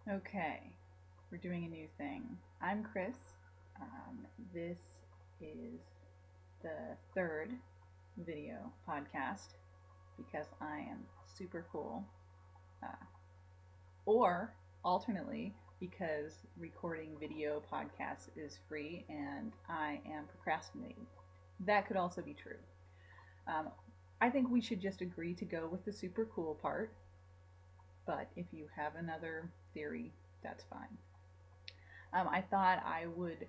Okay, we're doing a new thing. I'm Chris. This is the third video podcast because I am super cool. Uh, or alternately, because recording video podcasts is free and I am procrastinating. That could also be true. Um, I think we should just agree to go with the super cool part, but if you have another theory, that's fine. I thought I would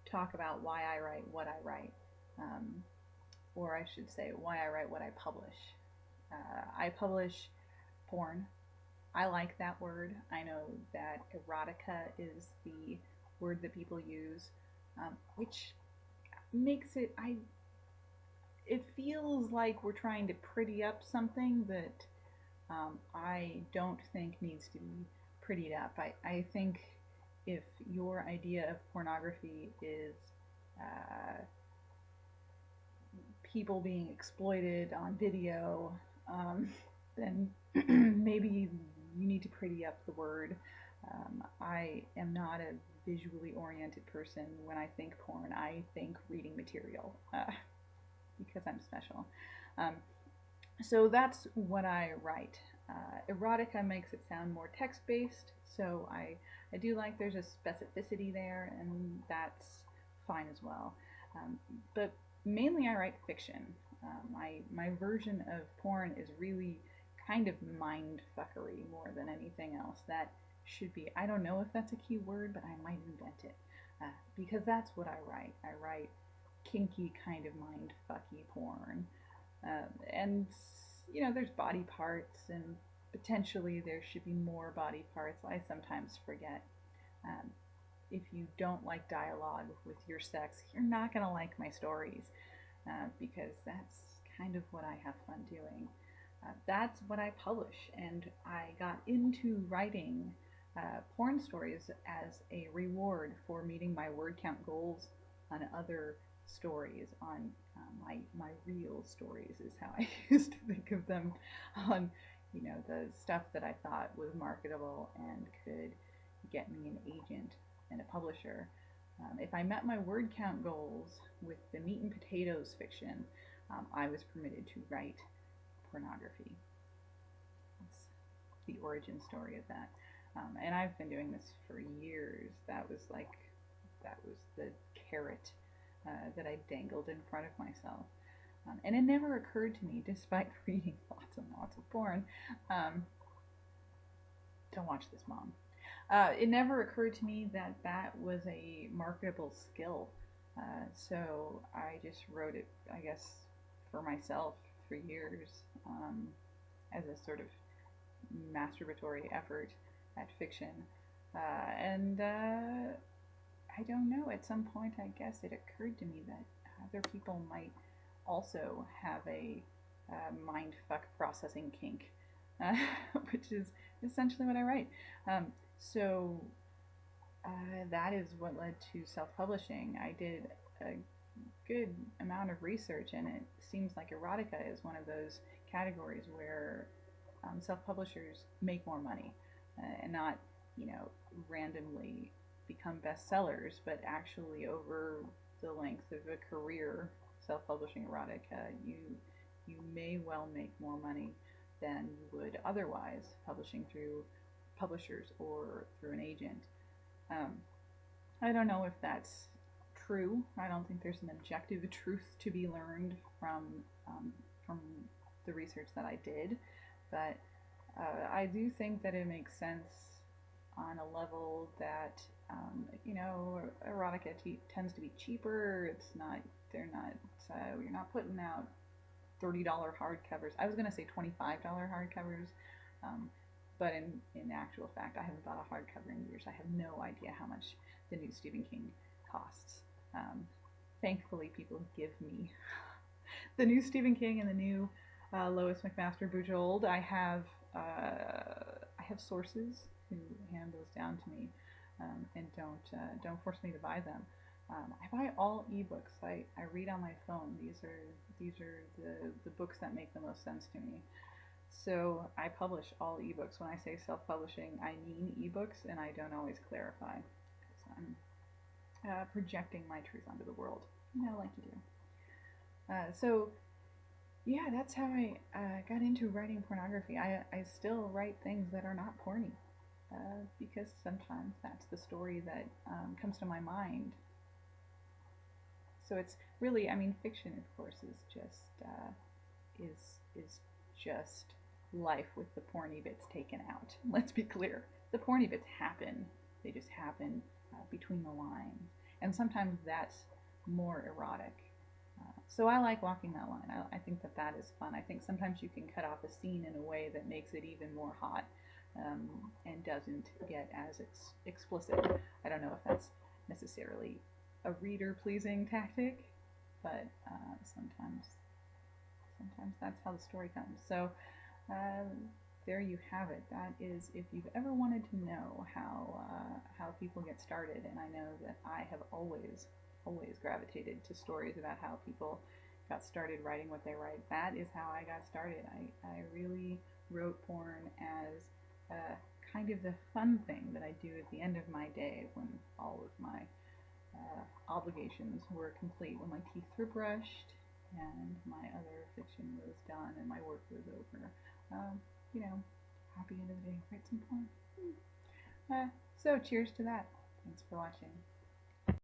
talk about why I write what I write, um, or I should say, why I write what I publish. I publish porn. I like that word. I know that erotica is the word that people use, which makes it. It feels like we're trying to pretty up something that I don't think needs to be prettied up. I think if your idea of pornography is uh, people being exploited on video, then maybe you need to pretty up the word. I am not a visually oriented person. When I think porn, I think reading material because I'm special. Um, so that's what I write. Erotica makes it sound more text based, so I do like there's a specificity there, and that's fine as well. But mainly I write fiction. My version of porn is really kind of mind fuckery more than anything else. That should be, I don't know if that's a key word, but I might invent it. Because that's what I write. I write kinky kind of mind fucky porn. And there's body parts, and potentially there should be more body parts. I sometimes forget. Um, if you don't like dialogue with your sex, you're not going to like my stories because that's kind of what I have fun doing. That's what I publish, and I got into writing porn stories as a reward for meeting my word count goals on other stories, on my real stories is how I used to think of them, on the stuff that I thought was marketable and could get me an agent and a publisher. If I met my word count goals with the meat and potatoes fiction, I was permitted to write pornography. That's the origin story of that. And I've been doing this for years. That was the carrot that I dangled in front of myself. And it never occurred to me, despite reading lots and lots of porn, don't watch this, Mom. It never occurred to me that that was a marketable skill. So I just wrote it, I guess, for myself for years as a sort of masturbatory effort at fiction. And I don't know, at some point, I guess it occurred to me that other people might also have a mind fuck processing kink, uh, which is essentially what I write. So that is what led to self publishing. I did a good amount of research, and it seems like erotica is one of those categories where self publishers make more money and not, randomly become bestsellers, but actually over the length of a career self publishing erotica, you may well make more money than you would otherwise publishing through publishers or through an agent. Um, I don't know if that's true. I don't think there's an objective truth to be learned from the research that I did, but I do think that it makes sense on a level that erotica tends to be cheaper. It's not they're not you're not putting out $30 hardcovers. I was gonna say $25 hardcovers, um, but in actual fact, I haven't bought a hardcover in years. I have no idea how much the new Stephen King costs. Thankfully, people give me the new Stephen King and the new Lois McMaster Bujold. I have sources who hand those down to me and don't force me to buy them. I buy all ebooks. I read on my phone. These are the books that make the most sense to me. So I publish all ebooks. When I say self-publishing, I mean ebooks, and I don't always clarify because I'm projecting my truth onto the world, like you do. So yeah, that's how I got into writing pornography. I still write things that are not porny because sometimes that's the story that comes to my mind. So it's really, I mean, fiction, of course, is just life with the porny bits taken out. Let's be clear. The porny bits happen. They just happen between the lines. And sometimes that's more erotic. So I like walking that line. I think that that is fun. I think sometimes you can cut off a scene in a way that makes it even more hot and doesn't get as explicit. I don't know if that's necessarily a reader-pleasing tactic, but sometimes that's how the story comes. So there you have it. That is, if you've ever wanted to know how people get started, and I know that I have always gravitated to stories about how people got started writing what they write. That is how I got started. I really wrote porn as kind of the fun thing that I do at the end of my day when all of my obligations were complete, when my teeth were brushed and my other fiction was done and my work was over. You know, happy end of the day, write some porn. So cheers to that. Thanks for watching.